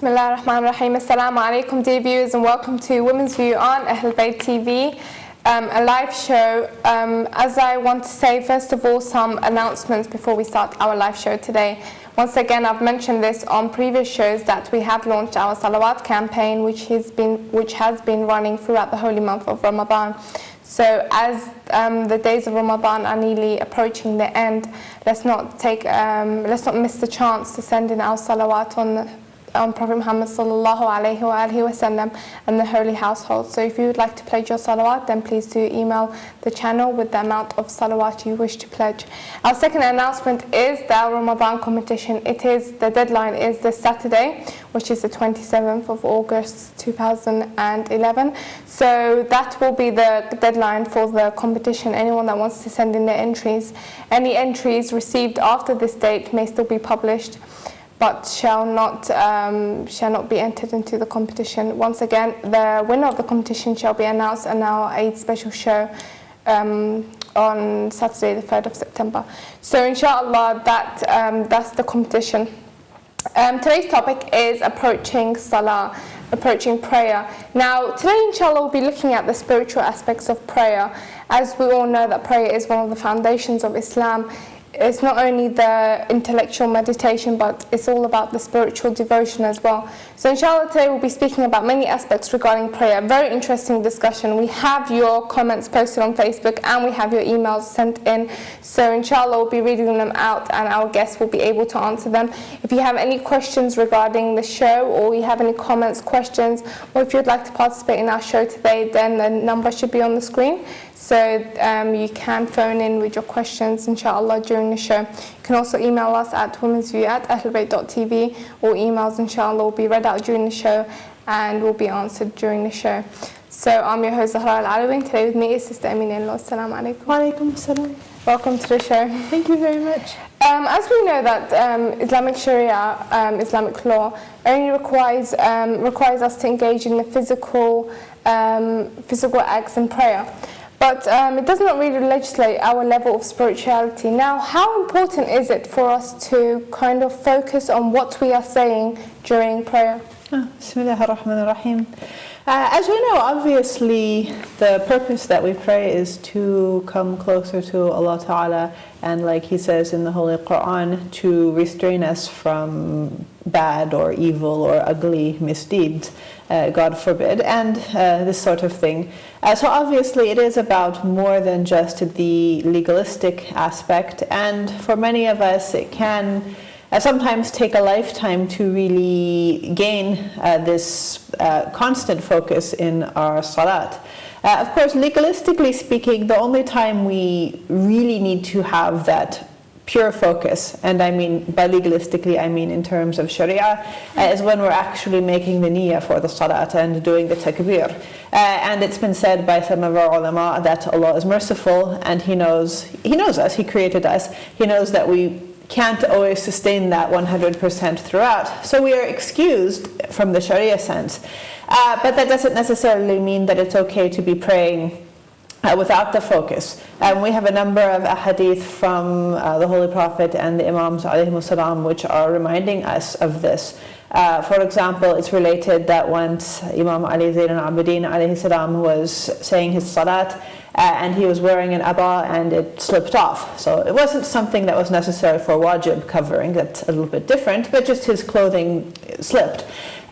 Bismillah ar-Rahman ar-Rahim. Assalamu alaikum, dear viewers, and welcome to Women's View on Ahlulbayt TV, a live show. As I want to say, first of all, some announcements before we start our live show today. Once again, I've mentioned this on previous shows that we have launched our Salawat campaign, which has been running throughout the holy month of Ramadan. So as the days of Ramadan are nearly approaching the end, let's not miss the chance to send in our salawat on Prophet Muhammad sallallahu alaihi wasallam and the holy household. So if you would like to pledge your salawat, then please do email the channel with the amount of salawat you wish to pledge. Our second announcement is the Ramadan competition. The deadline is this Saturday, which is the 27th of August 2011. So that will be the deadline for the competition. Anyone that wants to send in their entries, any entries received after this date may still be published, but shall not be entered into the competition. Once again, the winner of the competition shall be announced in our Eid special show on Saturday, the 3rd of September. So inshallah, that's the competition. Today's topic is approaching salah, approaching prayer. Now, today inshallah we'll be looking at the spiritual aspects of prayer. As we all know that prayer is one of the foundations of Islam. It's not only the intellectual meditation, but it's all about the spiritual devotion as well. So inshallah today we'll be speaking about many aspects regarding prayer. Very interesting discussion. We have your comments posted on Facebook and we have your emails sent in. So inshallah we'll be reading them out and our guests will be able to answer them. If you have any questions regarding the show, or you have any comments, questions, or if you'd like to participate in our show today, then the number should be on the screen. So you can phone in with your questions inshallah during the show. You can also email us at womensview@ahlulbayt.tv, or emails inshallah will be read out during the show and will be answered during the show. So I'm your host Zahra Al-Alawi, and today with me is Sister Amina Inloes. Assalamu alaikum. Wa alaikum assalam. Welcome to the show. Thank you very much. As we know that Islamic Sharia, Islamic law, only requires us to engage in the physical acts and prayer. But it does not really legislate our level of spirituality. Now, how important is it for us to kind of focus on what we are saying during prayer? Bismillah ar-Rahman ar-Rahim. As we know, obviously, the purpose that we pray is to come closer to Allah Ta'ala, and like He says in the Holy Quran, to restrain us from bad or evil or ugly misdeeds, God forbid, and this sort of thing. So obviously it is about more than just the legalistic aspect, and for many of us it can sometimes take a lifetime to really gain this constant focus in our salat. Of course, legalistically speaking, the only time we really need to have that pure focus, and I mean by legalistically I mean in terms of Sharia, is when we're actually making the niyyah for the salat and doing the takbir. And it's been said by some of our ulama that Allah is merciful and He knows us, He created us, He knows that we can't always sustain that 100% throughout, so we are excused from the Sharia sense. But that doesn't necessarily mean that it's okay to be praying without the focus. We have a number of ahadith from the Holy Prophet and the Imams alayhimu salam which are reminding us of this. For example, it's related that once Imam Ali Zayn al-Abidin alayhi salam was saying his salat and he was wearing an abba and it slipped off. So it wasn't something that was necessary for wajib covering, that's a little bit different, but just his clothing slipped.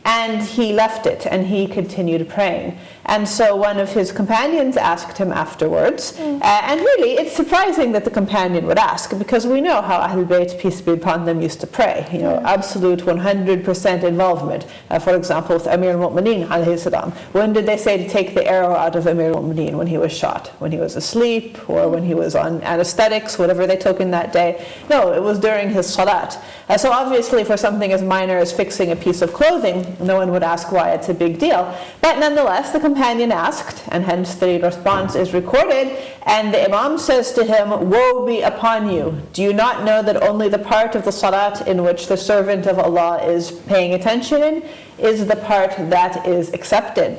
And he left it and he continued praying. And so one of his companions asked him afterwards, and really it's surprising that the companion would ask, because we know how Ahlulbayt, peace be upon them, used to pray, absolute 100% involvement. For example, with Amir al-Mu'mineen alayhi salam, when did they say to take the arrow out of Amir al-Mu'mineen? When he was shot, when he was asleep, or when he was on anesthetics, whatever they took in that day? No, it was during his salat. So obviously for something as minor as fixing a piece of clothing, no one would ask why it's a big deal. But nonetheless, the companion asked, and hence the response is recorded, and the Imam says to him, "Woe be upon you! Do you not know that only the part of the salat in which the servant of Allah is paying attention in is the part that is accepted?"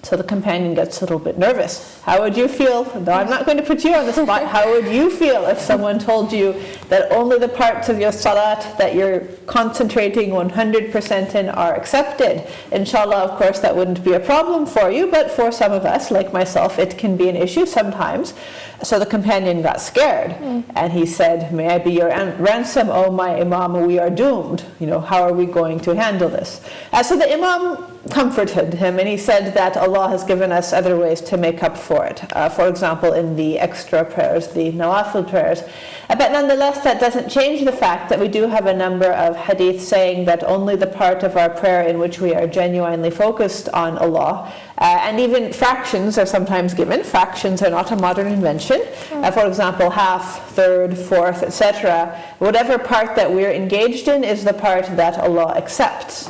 So the companion gets a little bit nervous. How would you feel? No, I'm not going to put you on the spot. How would you feel if someone told you that only the parts of your salat that you're concentrating 100% in are accepted? Inshallah, of course, that wouldn't be a problem for you, but for some of us, like myself, it can be an issue sometimes. So the companion got scared, and he said, "May I be your ransom, O my Imam, we are doomed. How are we going to handle this?" So the Imam comforted him, and he said that Allah has given us other ways to make up for it. For example, in the extra prayers, the nawafil prayers. But nonetheless, that doesn't change the fact that we do have a number of hadith saying that only the part of our prayer in which we are genuinely focused on Allah, and even fractions are sometimes given. Fractions are not a modern invention. For example, half, third, fourth, etc. Whatever part that we're engaged in is the part that Allah accepts.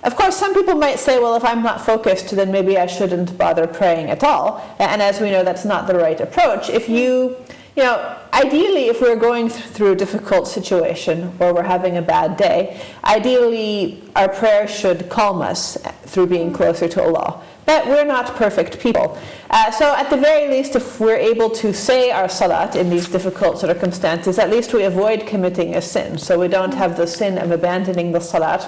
Of course, some people might say, well, if I'm not focused, then maybe I shouldn't bother praying at all. And as we know, that's not the right approach. If ideally, if we're going through a difficult situation or we're having a bad day, ideally our prayer should calm us through being closer to Allah. But we're not perfect people. So at the very least, if we're able to say our salat in these difficult circumstances, at least we avoid committing a sin. So we don't have the sin of abandoning the salat,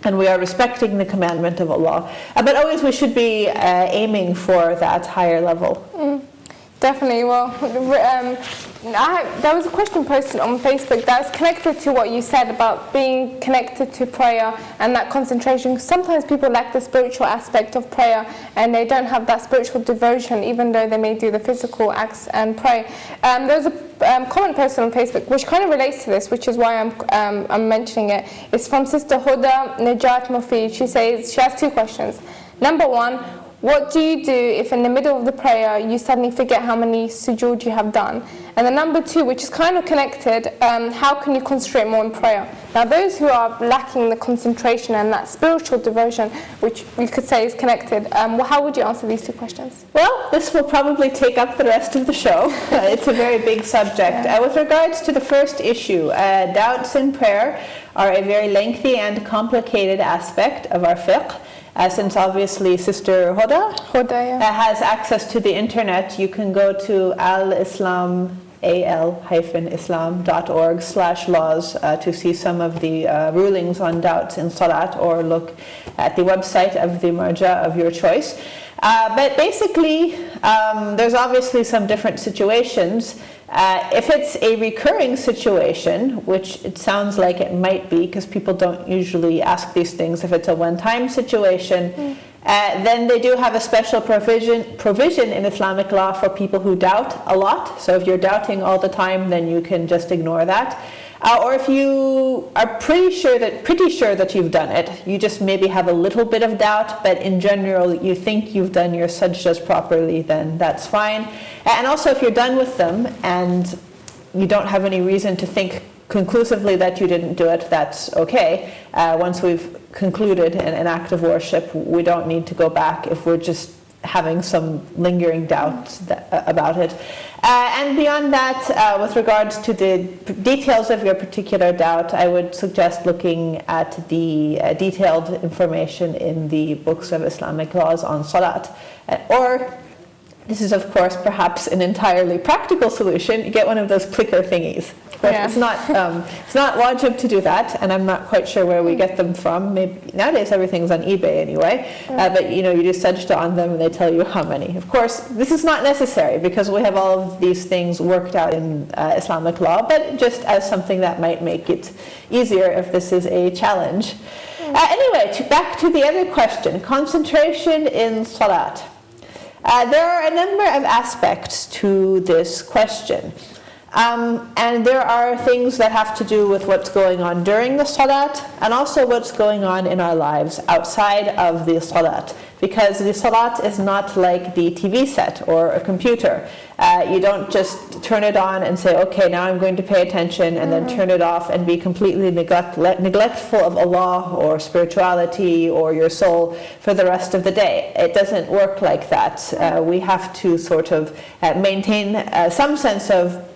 and we are respecting the commandment of Allah. But always we should be aiming for that higher level. Definitely. Well, there was a question posted on Facebook that was connected to what you said about being connected to prayer and that concentration. Sometimes people lack the spiritual aspect of prayer and they don't have that spiritual devotion, even though they may do the physical acts and pray. There was a comment posted on Facebook which kind of relates to this, which is why I'm mentioning it. It's from Sister Huda Najat Mufid. She has two questions. Number one, what do you do if in the middle of the prayer you suddenly forget how many sujood you have done? And the number two, which is kind of connected, how can you concentrate more in prayer? Now those who are lacking the concentration and that spiritual devotion, which we could say is connected, how would you answer these two questions? Well, this will probably take up the rest of the show. It's a very big subject. With regards to the first issue, doubts in prayer are a very lengthy and complicated aspect of our fiqh. Since obviously Sister Huda has access to the internet, you can go to al-islam.org/laws to see some of the rulings on doubts in salat, or look at the website of the marja of your choice. But basically, there's obviously some different situations. If it's a recurring situation, which it sounds like it might be because people don't usually ask these things, if it's a one-time situation, then they do have a special provision in Islamic law for people who doubt a lot. So if you're doubting all the time, then you can just ignore that. Or if you are pretty sure that you've done it, you just maybe have a little bit of doubt, but in general you think you've done your sajdas properly, then that's fine. And also if you're done with them and you don't have any reason to think conclusively that you didn't do it, that's okay. Once we've concluded an act of worship, we don't need to go back if we're just having some lingering doubts about it. And beyond that, with regards to the details of your particular doubt, I would suggest looking at the detailed information in the books of Islamic laws on salat. Or, this is of course perhaps an entirely practical solution, get one of those clicker thingies. But it's not wajib to do that, and I'm not quite sure where we get them from. Maybe nowadays everything's on eBay anyway. But you do sajda on them and they tell you how many. Of course, this is not necessary because we have all of these things worked out in Islamic law, but just as something that might make it easier if this is a challenge. Anyway, back to the other question, concentration in salat. There are a number of aspects to this question. And there are things that have to do with what's going on during the salat and also what's going on in our lives outside of the salat. Because the salat is not like the TV set or a computer. You don't just turn it on and say, okay, now I'm going to pay attention, and then turn it off and be completely neglectful of Allah or spirituality or your soul for the rest of the day. It doesn't work like that. We have to sort of maintain some sense of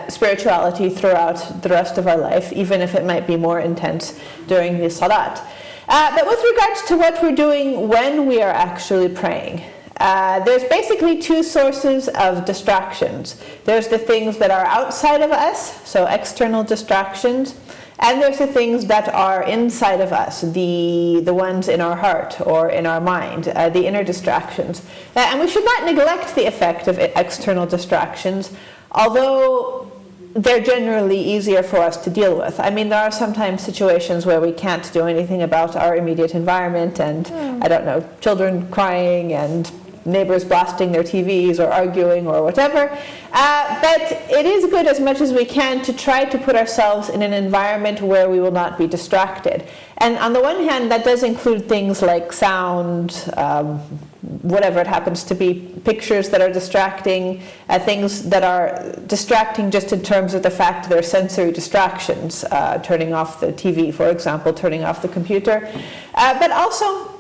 spirituality throughout the rest of our life, even if it might be more intense during the salat. But with regards to what we're doing when we are actually praying, there's basically two sources of distractions. There's the things that are outside of us, so external distractions, and there's the things that are inside of us, the ones in our heart or in our mind, the inner distractions. And we should not neglect the effect of external distractions, although they're generally easier for us to deal with. I mean, there are sometimes situations where we can't do anything about our immediate environment, and I don't know, children crying and neighbors blasting their TVs or arguing or whatever. But it is good as much as we can to try to put ourselves in an environment where we will not be distracted. And on the one hand, that does include things like sound, whatever it happens to be, pictures that are distracting, things that are distracting just in terms of the fact they're sensory distractions, turning off the TV, for example, turning off the computer. But also,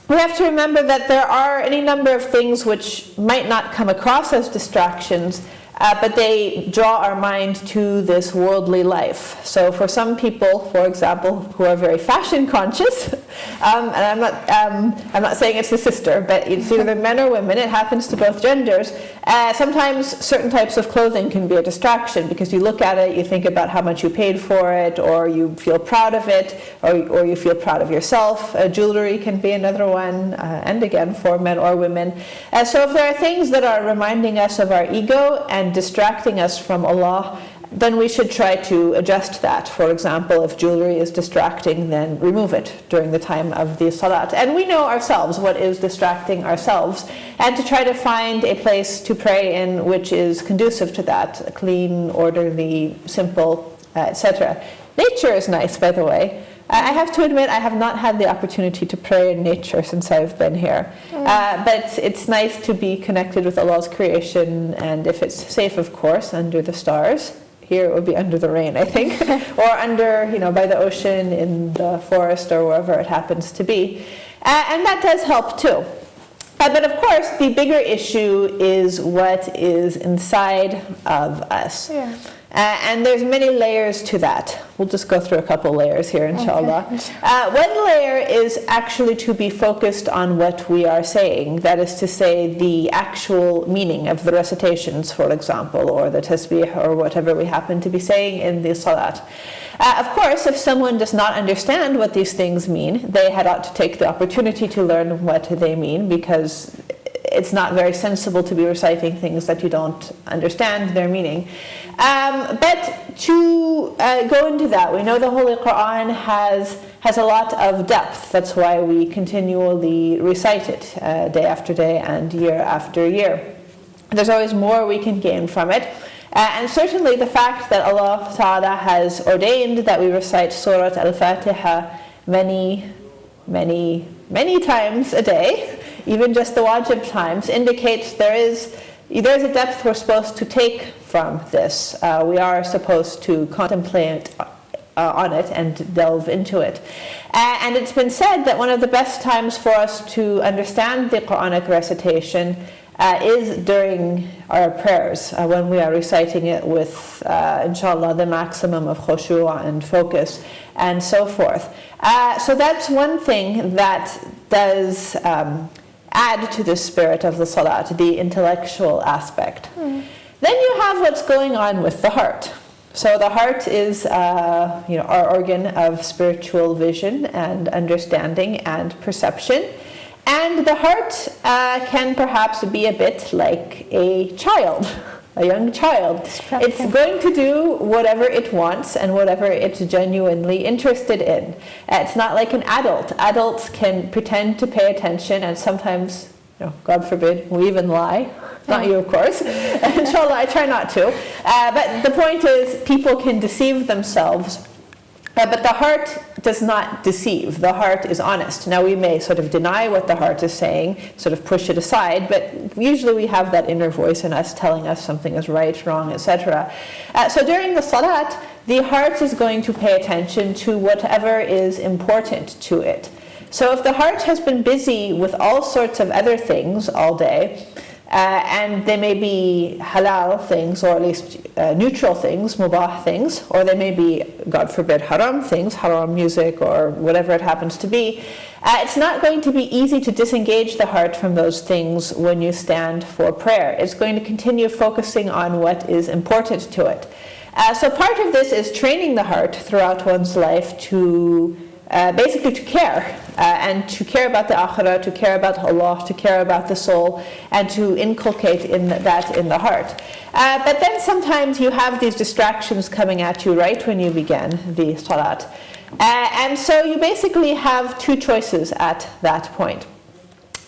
we have to remember that there are any number of things which might not come across as distractions, but they draw our mind to this worldly life. So for some people, for example, who are very fashion conscious, and I'm not saying it's the sister, but it's either men or women, it happens to both genders. Sometimes certain types of clothing can be a distraction because you look at it, you think about how much you paid for it, or you feel proud of it, or you feel proud of yourself. Jewelry can be another one, and again for men or women. So if there are things that are reminding us of our ego and distracting us from Allah, then we should try to adjust that. For example, if jewelry is distracting, then remove it during the time of the salat. And we know ourselves what is distracting ourselves, and to try to find a place to pray in which is conducive to that, clean, orderly, simple, etc. Nature is nice, by the way. I have to admit, I have not had the opportunity to pray in nature since I've been here. But it's nice to be connected with Allah's creation, and if it's safe, of course, under the stars. Here it would be under the rain, I think, or under, by the ocean, in the forest, or wherever it happens to be. And that does help too. But of course, the bigger issue is what is inside of us. Yeah. And there's many layers to that. We'll just go through a couple layers here, inshallah. Okay. One layer is actually to be focused on what we are saying. That is to say, the actual meaning of the recitations, for example, or the tasbih, or whatever we happen to be saying in the salat. Of course, if someone does not understand what these things mean, they had ought to take the opportunity to learn what they mean, because it's not very sensible to be reciting things that you don't understand their meaning. But to go into that, we know the Holy Quran has a lot of depth. That's why we continually recite it day after day and year after year. There's always more we can gain from it. And certainly the fact that Allah Ta'ala has ordained that we recite Surah Al-Fatiha many, many, many times a day, even just the wajib times, indicates there's a depth we're supposed to take from this. We are supposed to contemplate on it and delve into it. And it's been said that one of the best times for us to understand the Quranic recitation is during our prayers, when we are reciting it with, inshallah, the maximum of khushu' and focus and so forth. So that's one thing that does add to the spirit of the salat, the intellectual aspect. Then you have what's going on with the heart. So the heart is our organ of spiritual vision and understanding and perception. And the heart can perhaps be a bit like a child, a young child. It's going to do whatever it wants and whatever it's genuinely interested in. It's not like an adult. Adults can pretend to pay attention, and sometimes, God forbid, we even lie. Not you, of course. Inshallah, I try not to. But the point is, people can deceive themselves. But the heart does not deceive. The heart is honest. Now, we may sort of deny what the heart is saying, sort of push it aside, but usually we have that inner voice in us telling us something is right, wrong, etc. So during the salat, the heart is going to pay attention to whatever is important to it. So if the heart has been busy with all sorts of other things all day, and they may be halal things, or at least neutral things, mubah things, or they may be, God forbid, haram things, haram music or whatever it happens to be. It's not going to be easy to disengage the heart from those things when you stand for prayer. It's going to continue focusing on what is important to it. So part of this is training the heart throughout one's life to basically to care, and to care about the akhirah, to care about Allah, to care about the soul, and to inculcate that in the heart. But then sometimes you have these distractions coming at you right when you begin the salat. And so you basically have two choices at that point.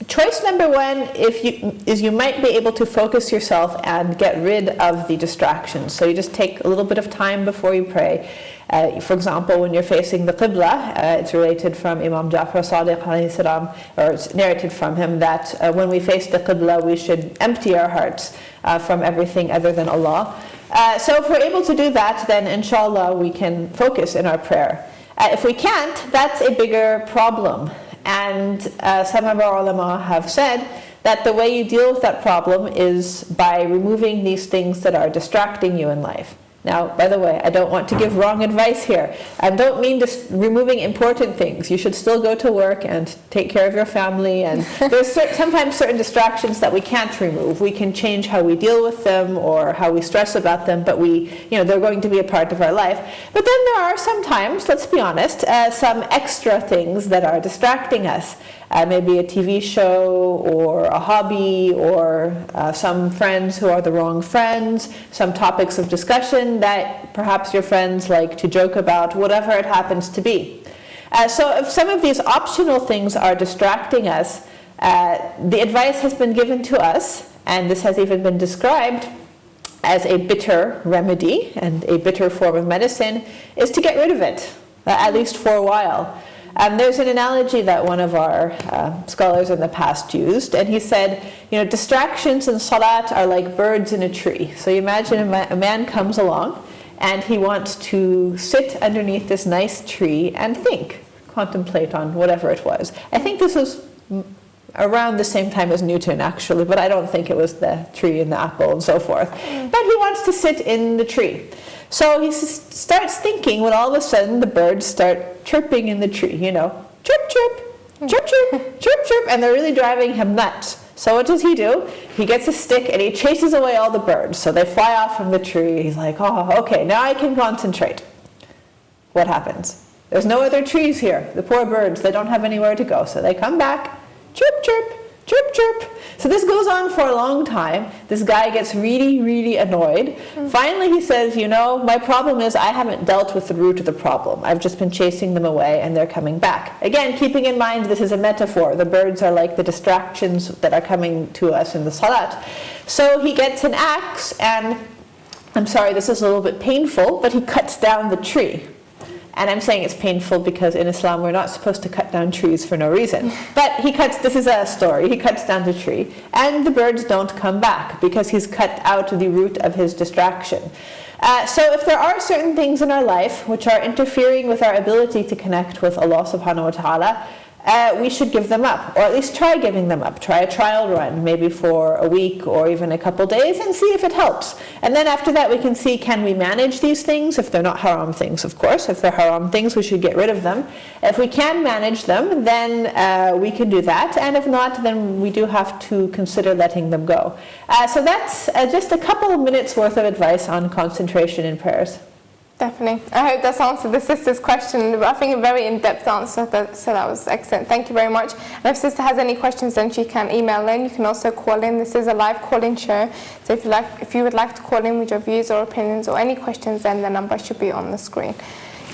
Choice number one is you might be able to focus yourself and get rid of the distractions. So you just take a little bit of time before you pray. For example, when you're facing the Qibla, it's related from Imam Ja'far Sadiq alayhi salam, or it's narrated from him that when we face the Qibla, we should empty our hearts from everything other than Allah. So if we're able to do that, then inshallah we can focus in our prayer. If we can't, that's a bigger problem. And some of our ulama have said that the way you deal with that problem is by removing these things that are distracting you in life. Now, by the way, I don't want to give wrong advice here. I don't mean just removing important things. You should still go to work and take care of your family. And there's sometimes certain distractions that we can't remove. We can change how we deal with them or how we stress about them, but they're going to be a part of our life. But then there are sometimes, let's be honest, some extra things that are distracting us. Maybe a TV show or a hobby or some friends who are the wrong friends, some topics of discussion that perhaps your friends like to joke about, whatever it happens to be. So if some of these optional things are distracting us, the advice has been given to us, and this has even been described as a bitter remedy and a bitter form of medicine, is to get rid of it, at least for a while. There's an analogy that one of our scholars in the past used, and he said, distractions in salat are like birds in a tree. So you imagine a man comes along, and he wants to sit underneath this nice tree and contemplate on whatever it was. I think this was around the same time as Newton, actually, but I don't think it was the tree and the apple and so forth. But he wants to sit in the tree. So he starts thinking when all of a sudden the birds start chirping in the tree, chirp, chirp, chirp, chirp, chirp, chirp, and they're really driving him nuts. So what does he do? He gets a stick and he chases away all the birds. So they fly off from the tree. He's like, oh, okay, now I can concentrate. What happens? There's no other trees here. The poor birds, they don't have anywhere to go. So they come back, chirp, chirp, chirp, chirp. So this goes on for a long time. This guy gets really, really annoyed. Finally he says, my problem is I haven't dealt with the root of the problem. I've just been chasing them away and they're coming back. Again, keeping in mind this is a metaphor. The birds are like the distractions that are coming to us in the salat. So he gets an axe and, I'm sorry, this is a little bit painful, but he cuts down the tree. And I'm saying it's painful because in Islam we're not supposed to cut down trees for no reason. But this is a story, he cuts down the tree, and the birds don't come back because he's cut out the root of his distraction. So if there are certain things in our life which are interfering with our ability to connect with Allah subhanahu wa ta'ala, we should give them up, or at least try giving them up. Try a trial run, maybe for a week or even a couple days, and see if it helps. And then after that we can see, can we manage these things? If they're not haram things, of course. If they're haram things, we should get rid of them. If we can manage them, then we can do that. And if not, then we do have to consider letting them go. So that's just a couple of minutes worth of advice on concentration in prayers. Definitely. I hope that's answered the sister's question. I think a very in-depth answer, so that was excellent. Thank you very much. And if sister has any questions, then she can email in. You can also call in. This is a live call-in show. So if you would like to call in with your views or opinions or any questions, then the number should be on the screen.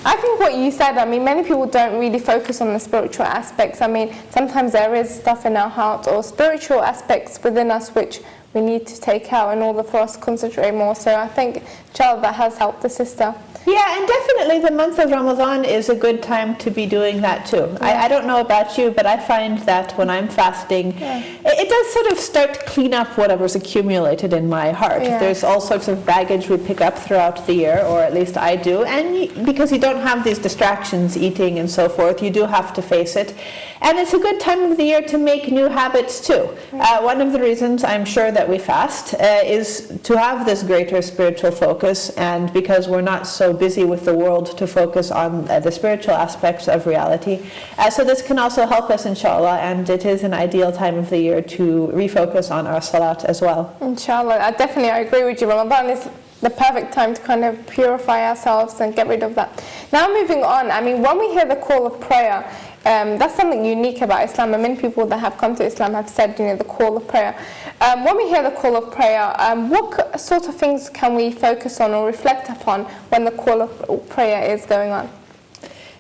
I think what you said, many people don't really focus on the spiritual aspects. Sometimes there is stuff in our heart or spiritual aspects within us which we need to take out in order for us to concentrate more. So I think, inshallah, that has helped the sister. Yeah, and definitely the month of Ramadan is a good time to be doing that too. Yeah. I don't know about you, but I find that when I'm fasting, it does sort of start to clean up whatever's accumulated in my heart. Yeah. There's all sorts of baggage we pick up throughout the year, or at least I do, and because you don't have these distractions, eating and so forth, you do have to face it. And it's a good time of the year to make new habits too. One of the reasons I'm sure that we fast is to have this greater spiritual focus, and because we're not so busy with the world to focus on the spiritual aspects of reality. So this can also help us, inshallah, and it is an ideal time of the year to refocus on our salat as well. Inshallah, I agree with you. Ramadan is the perfect time to kind of purify ourselves and get rid of that. Now moving on, I mean, when we hear the call of prayer, that's something unique about Islam, and many people that have come to Islam have said, the call of prayer. When we hear the call of prayer, what sort of things can we focus on or reflect upon when the call of prayer is going on?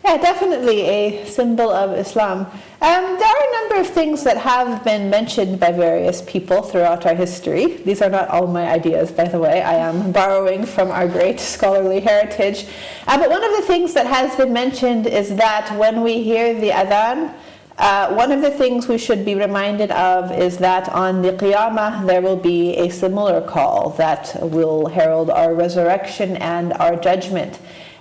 Yeah, definitely a symbol of Islam. There are a number of things that have been mentioned by various people throughout our history. These are not all my ideas, by the way. I am borrowing from our great scholarly heritage. But one of the things that has been mentioned is that when we hear the adhan, one of the things we should be reminded of is that on the Qiyamah there will be a similar call that will herald our resurrection and our judgment.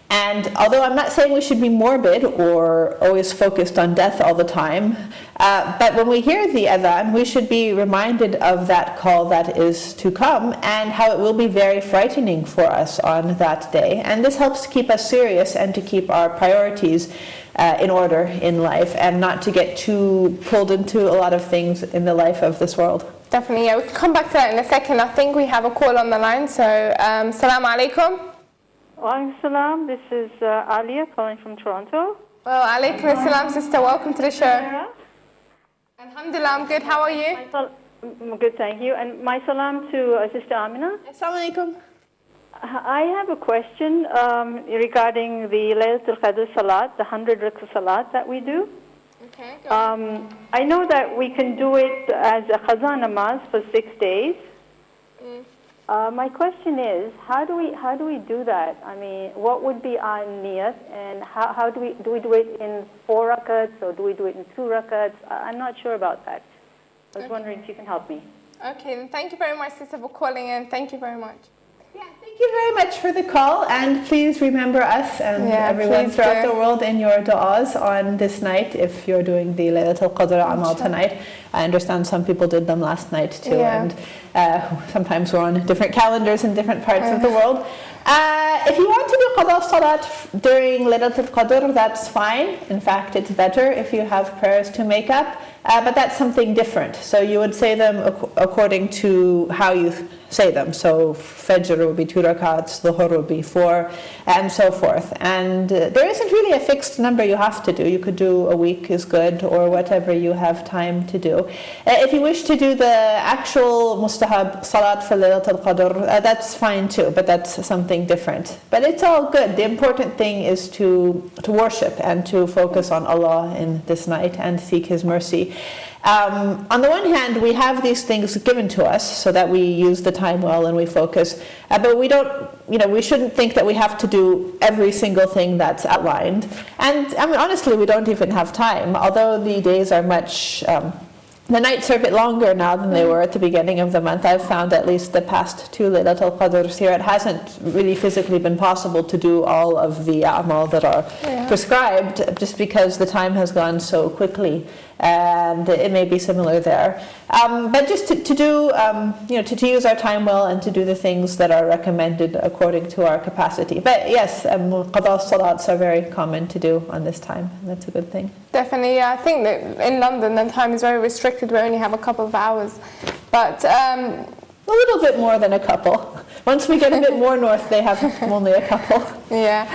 And although I'm not saying we should be morbid or always focused on death all the time, but when we hear the adhan, we should be reminded of that call that is to come and how it will be very frightening for us on that day. And this helps keep us serious and to keep our priorities in order in life, and not to get too pulled into a lot of things in the life of this world. Definitely, yeah. We can come back to that in a second. I think we have a call on the line, so Assalamu alaikum. Walaikum salam. This is Alia calling from Toronto. Well, alaikum assalam, sister. Welcome to the show. Alhamdulillah, I'm good. How are you? Good, thank you. And my salam to Sister Amina. Assalamu alaikum. I have a question regarding the Laylatul Qadr Salat, the 100 rak'ah Salat that we do. Okay, go on. I know that we can do it as a qaza namaz for 6 days. My question is, how do we do that? I mean, what would be our niyat, and how do we do it in 4 rakats, or do we do it in 2 rakats? I'm not sure about that. I was wondering if you can help me. Okay, then thank you very much, sister, for calling in. Thank you very much. Yeah, thank you very much for the call, and please remember us and everyone throughout the world in your du'as on this night if you're doing the Laylatul Qadr Amal tonight. I understand some people did them last night too, and sometimes we're on different calendars in different parts of the world. If you want to do Qadha Salat during Laylatul Qadr, that's fine. In fact, it's better if you have prayers to make up, but that's something different. So you would say them according to how you say them. So Fajr would be 2 rakats, Dhuhr would be 4, and so forth. And there isn't really a fixed number you have to do. You could do a week is good, or whatever you have time to do. If you wish to do the actual mustahab salat for Laylatul Qadr, that's fine too, but that's something different. But it's all good. The important thing is to worship and to focus on Allah in this night and seek His mercy. On the one hand, we have these things given to us so that we use the time well and we focus, but we don't, we shouldn't think that we have to do every single thing that's outlined. And I mean, honestly, we don't even have time, although the days are much, the nights are a bit longer now than they were at the beginning of the month. I've found at least the past 2 Laylatul Qadrs here, it hasn't really physically been possible to do all of the a'mal that are prescribed, just because the time has gone so quickly. And it may be similar there, but just to do, to use our time well and to do the things that are recommended according to our capacity. But yes, qada salats are very common to do on this time, and that's a good thing. Definitely, yeah. I think that in London the time is very restricted. We only have a couple of hours, but a little bit more than a couple. Once we get a bit more north, they have only a couple. Yeah.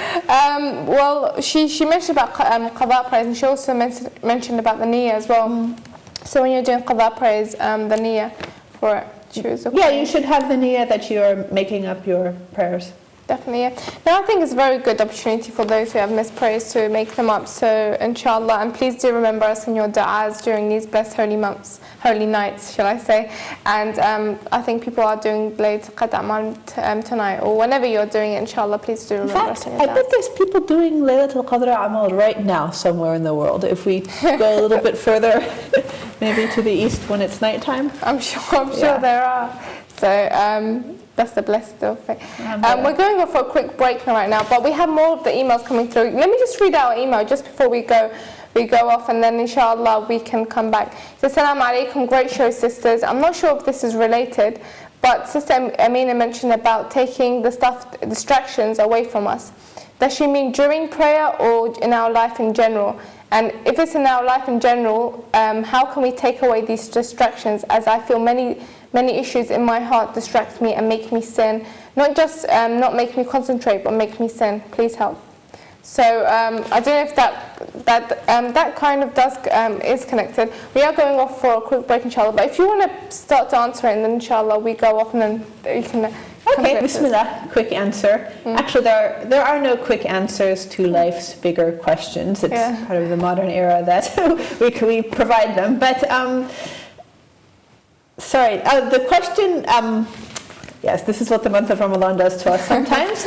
Well, she mentioned about qada prayers, and she also mentioned about the niyyah as well. So when you're doing qada prayers, the niyyah for it, choose. Yeah, you should have the niyyah that you're making up your prayers. Definitely, yeah. Now I think it's a very good opportunity for those who have missed prayers to make them up. So inshallah, and please do remember us in your du'as during these blessed holy months, holy nights, shall I say. And I think people are doing Laylatul Qadr tonight, or whenever you're doing it, inshallah, please do remember us in your du'as. I bet there's people doing Laylatul Qadr Amal right now somewhere in the world. If we go a little bit further, maybe to the east when it's nighttime. I'm sure there are. So that's the blessed of it. We're going off for a quick break right now, but we have more of the emails coming through. Let me just read out our email just before we go we go off, and then inshallah we can come back. So Assalamu alaikum, great show sisters. I'm not sure if this is related, but Sister Amina mentioned about taking the distractions away from us. Does she mean during prayer or in our life in general? And if it's in our life in general, how can we take away these distractions, as I feel many issues in my heart distract me and make me sin. Not just not make me concentrate, but make me sin. Please help. So I don't know if that kind of is connected. We are going off for a quick break, inshallah. But if you want to start to answer it, and then inshallah we go off, and then you can. Okay, Bismillah. Quick answer. Actually, there are no quick answers to life's bigger questions. It's part of the modern era that we provide them. But sorry, the question. Yes, this is what the month of Ramadan does to us sometimes.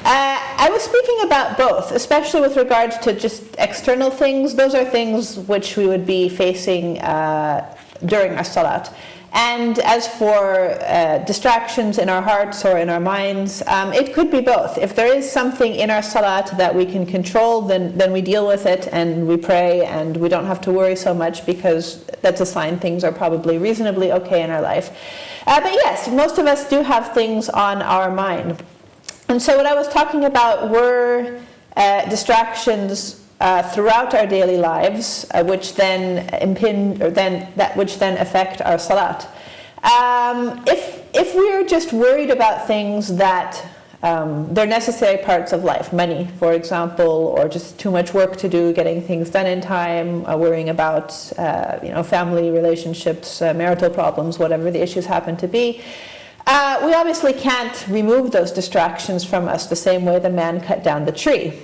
I was speaking about both, especially with regards to just external things. Those are things which we would be facing during our salat. And as for distractions in our hearts or in our minds, it could be both. If there is something in our salat that we can control, then we deal with it and we pray, and we don't have to worry so much, because that's a sign things are probably reasonably okay in our life. But yes, most of us do have things on our mind. And so what I was talking about were distractions throughout our daily lives, which then impinge, or which then affect our salat. If we're just worried about things that they're necessary parts of life, money, for example, or just too much work to do, getting things done in time, worrying about family relationships, marital problems, whatever the issues happen to be. We obviously can't remove those distractions from us the same way the man cut down the tree.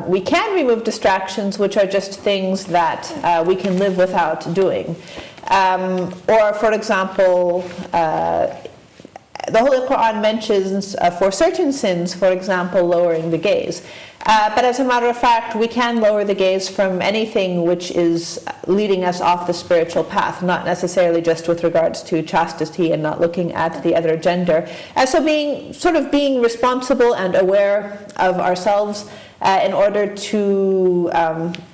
We can remove distractions, which are just things that we can live without doing. Or, for example, the Holy Quran mentions for certain sins, for example, lowering the gaze. But as a matter of fact, we can lower the gaze from anything which is leading us off the spiritual path, not necessarily just with regards to chastity and not looking at the other gender. So being responsible and aware of ourselves in order to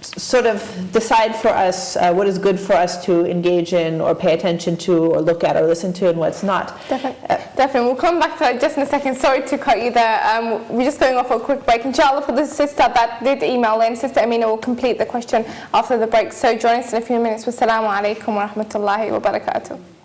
sort of decide for us what is good for us to engage in or pay attention to or look at or listen to, and what's not. Definitely. We'll come back to that just in a second. Sorry to cut you there. We're just going off for a quick break. Inshallah, for the sister that did email in, Sister Amina will complete the question after the break. So join us in a few minutes. Wassalamu alaikum wa rahmatullahi wa barakatuh.